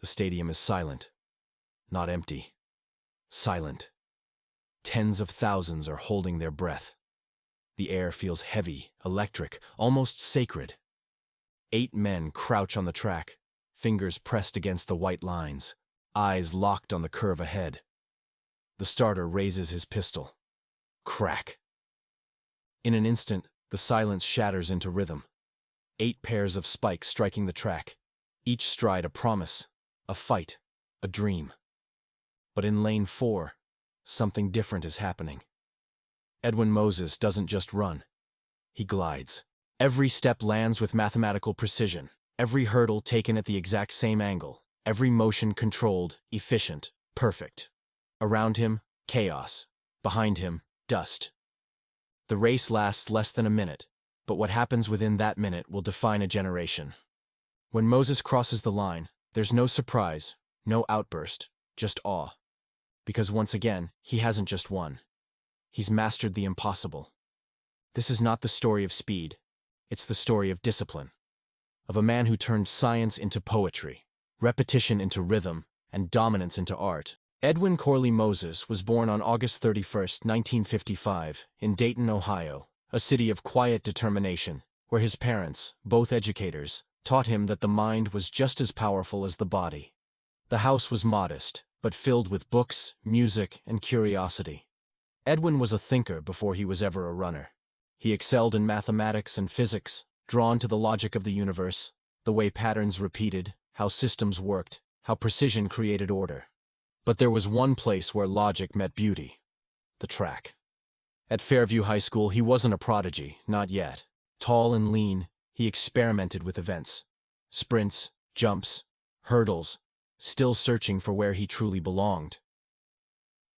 The stadium is silent. Not empty. Silent. Tens of thousands are holding their breath. The air feels heavy, electric, almost sacred. 8 men crouch on the track, fingers pressed against the white lines, eyes locked on the curve ahead. The starter raises his pistol. Crack. In an instant, the silence shatters into rhythm. 8 pairs of spikes striking the track, each stride a promise, a fight, a dream. But in lane 4, something different is happening. Edwin Moses doesn't just run. He glides. Every step lands with mathematical precision, every hurdle taken at the exact same angle, every motion controlled, efficient, perfect. Around him, chaos. Behind him, dust. The race lasts less than a minute, but what happens within that minute will define a generation. When Moses crosses the line, there's no surprise, no outburst, just awe. Because once again, he hasn't just won. He's mastered the impossible. This is not the story of speed. It's the story of discipline. Of a man who turned science into poetry, repetition into rhythm, and dominance into art. Edwin Corley Moses was born on August 31, 1955, in Dayton, Ohio, a city of quiet determination, where his parents, both educators, taught him that the mind was just as powerful as the body. The house was modest, but filled with books, music, and curiosity. Edwin was a thinker before he was ever a runner. He excelled in mathematics and physics, drawn to the logic of the universe, the way patterns repeated, how systems worked, how precision created order. But there was one place where logic met beauty: the track. At Fairview High School, he wasn't a prodigy, not yet. Tall and lean, he experimented with events. Sprints, jumps, hurdles, still searching for where he truly belonged.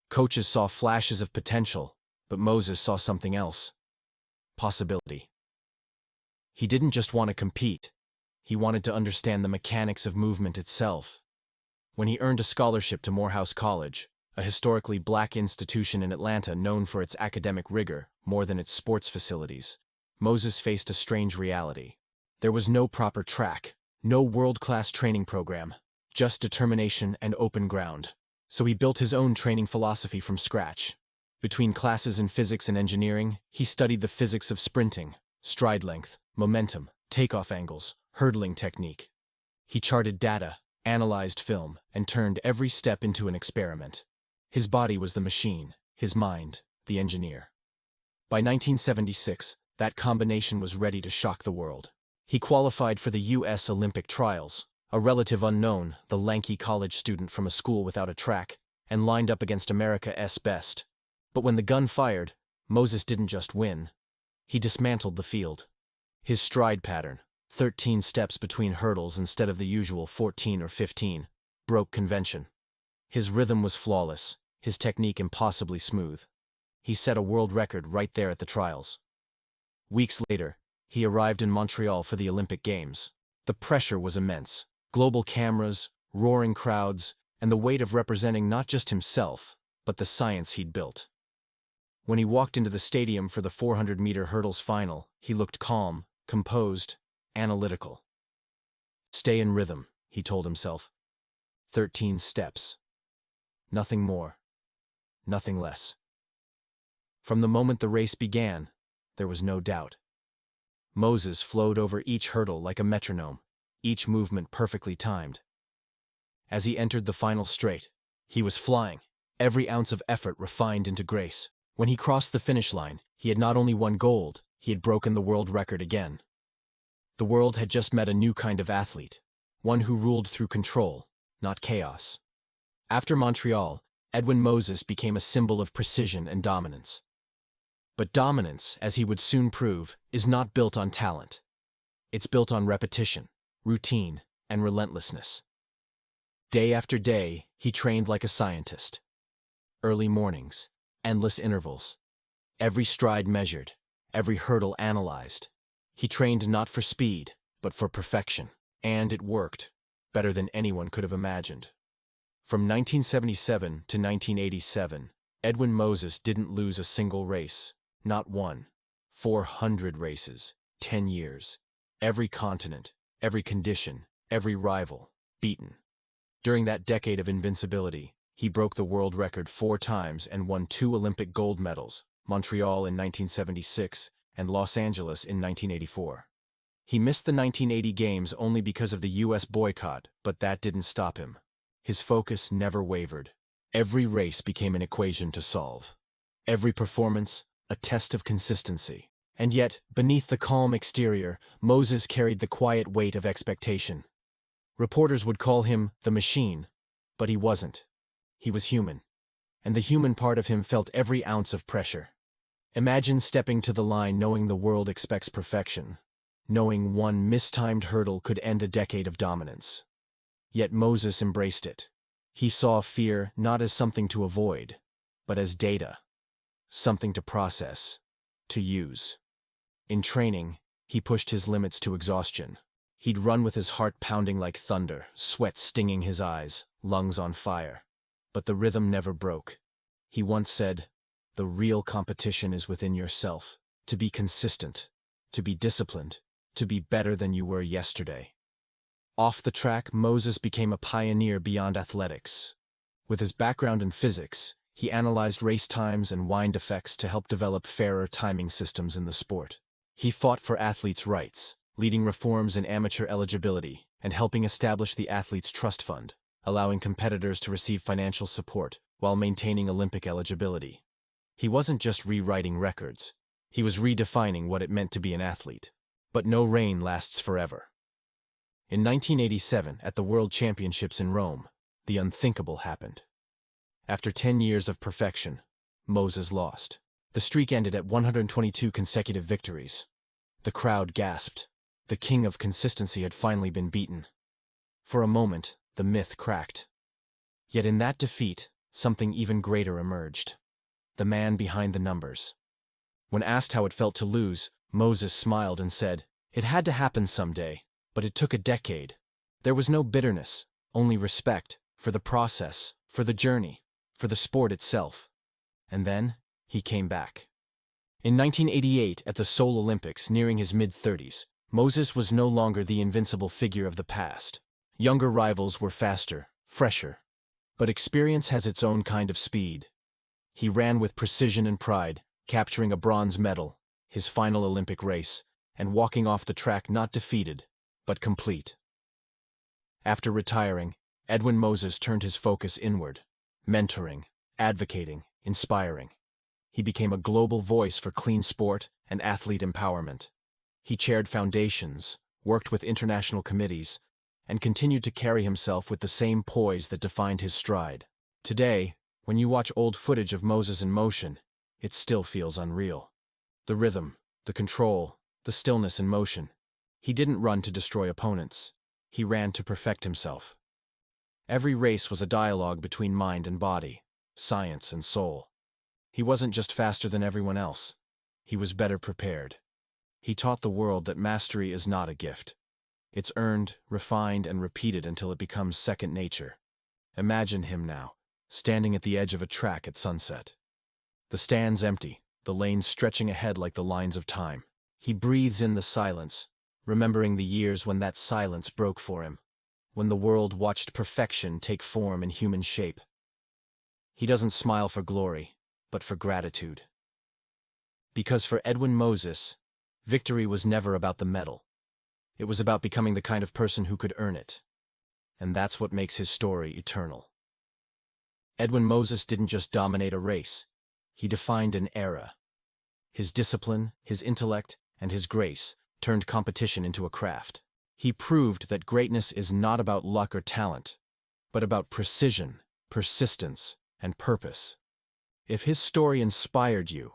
Coaches saw flashes of potential, but Moses saw something else: possibility. He didn't just want to compete. He wanted to understand the mechanics of movement itself. When he earned a scholarship to Morehouse College, a historically black institution in Atlanta known for its academic rigor more than its sports facilities, Moses faced a strange reality. There was no proper track, no world-class training program, just determination and open ground. So he built his own training philosophy from scratch. Between classes in physics and engineering, he studied the physics of sprinting, stride length, momentum, takeoff angles, hurdling technique. He charted data, analyzed film, and turned every step into an experiment. His body was the machine, his mind, the engineer. By 1976, that combination was ready to shock the world. He qualified for the U.S. Olympic trials, a relative unknown, the lanky college student from a school without a track, and lined up against America's best. But when the gun fired, Moses didn't just win. He dismantled the field. His stride pattern, 13 steps between hurdles instead of the usual 14 or 15, broke convention. His rhythm was flawless, his technique impossibly smooth. He set a world record right there at the trials. Weeks later, he arrived in Montreal for the Olympic Games. The pressure was immense. Global cameras, roaring crowds, and the weight of representing not just himself, but the science he'd built. When he walked into the stadium for the 400-meter hurdles final, he looked calm, composed, analytical. Stay in rhythm, he told himself. 13 steps. Nothing more. Nothing less. From the moment the race began, there was no doubt. Moses flowed over each hurdle like a metronome, each movement perfectly timed. As he entered the final straight, he was flying, every ounce of effort refined into grace. When he crossed the finish line, he had not only won gold, he had broken the world record again. The world had just met a new kind of athlete, one who ruled through control, not chaos. After Montreal, Edwin Moses became a symbol of precision and dominance. But dominance, as he would soon prove, is not built on talent. It's built on repetition, routine, and relentlessness. Day after day, he trained like a scientist. Early mornings, endless intervals, every stride measured, every hurdle analyzed. He trained not for speed, but for perfection. And it worked, better than anyone could have imagined. From 1977 to 1987, Edwin Moses didn't lose a single race. Not one. 400 races, 10 years. Every continent, every condition, every rival, beaten. During that decade of invincibility, he broke the world record 4 times and won 2 Olympic gold medals, Montreal in 1976 and Los Angeles in 1984. He missed the 1980 Games only because of the U.S. boycott, but that didn't stop him. His focus never wavered. Every race became an equation to solve. Every performance, a test of consistency. And yet, beneath the calm exterior, Moses carried the quiet weight of expectation. Reporters would call him the machine, but he wasn't. He was human. And the human part of him felt every ounce of pressure. Imagine stepping to the line knowing the world expects perfection, knowing one mistimed hurdle could end a decade of dominance. Yet Moses embraced it. He saw fear not as something to avoid, but as data, something to process, to use. In training, he pushed his limits to exhaustion. He'd run with his heart pounding like thunder, sweat stinging his eyes, lungs on fire. But the rhythm never broke. He once said, "The real competition is within yourself, to be consistent, to be disciplined, to be better than you were yesterday." Off the track, Moses became a pioneer beyond athletics. With his background in physics, he analyzed race times and wind effects to help develop fairer timing systems in the sport. He fought for athletes' rights, leading reforms in amateur eligibility and helping establish the Athletes' Trust Fund, allowing competitors to receive financial support while maintaining Olympic eligibility. He wasn't just rewriting records. He was redefining what it meant to be an athlete. But no reign lasts forever. In 1987, at the World Championships in Rome, the unthinkable happened. After 10 years of perfection, Moses lost. The streak ended at 122 consecutive victories. The crowd gasped. The king of consistency had finally been beaten. For a moment, the myth cracked. Yet in that defeat, something even greater emerged. The man behind the numbers. When asked how it felt to lose, Moses smiled and said, "It had to happen someday, but it took a decade." There was no bitterness, only respect for the process, for the journey, for the sport itself. And then, he came back. In 1988, at the Seoul Olympics, nearing his mid-30s, Moses was no longer the invincible figure of the past. Younger rivals were faster, fresher. But experience has its own kind of speed. He ran with precision and pride, capturing a bronze medal, his final Olympic race, and walking off the track not defeated, but complete. After retiring, Edwin Moses turned his focus inward, mentoring, advocating, inspiring. He became a global voice for clean sport and athlete empowerment. He chaired foundations, worked with international committees, and continued to carry himself with the same poise that defined his stride. Today, when you watch old footage of Moses in motion, it still feels unreal. The rhythm, the control, the stillness in motion. He didn't run to destroy opponents. He ran to perfect himself. Every race was a dialogue between mind and body, science and soul. He wasn't just faster than everyone else. He was better prepared. He taught the world that mastery is not a gift. It's earned, refined, and repeated until it becomes second nature. Imagine him now, standing at the edge of a track at sunset. The stands empty, the lanes stretching ahead like the lines of time. He breathes in the silence, remembering the years when that silence broke for him, when the world watched perfection take form in human shape. He doesn't smile for glory, but for gratitude. Because for Edwin Moses, victory was never about the medal. It was about becoming the kind of person who could earn it. And that's what makes his story eternal. Edwin Moses didn't just dominate a race. He defined an era. His discipline, his intellect, and his grace turned competition into a craft. He proved that greatness is not about luck or talent, but about precision, persistence, and purpose. If his story inspired you,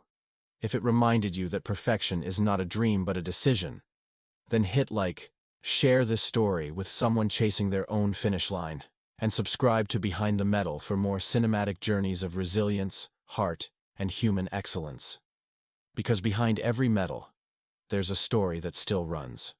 if it reminded you that perfection is not a dream but a decision, then hit like, share this story with someone chasing their own finish line, and subscribe to Behind the Medal for more cinematic journeys of resilience, heart, and human excellence. Because behind every medal, there's a story that still runs.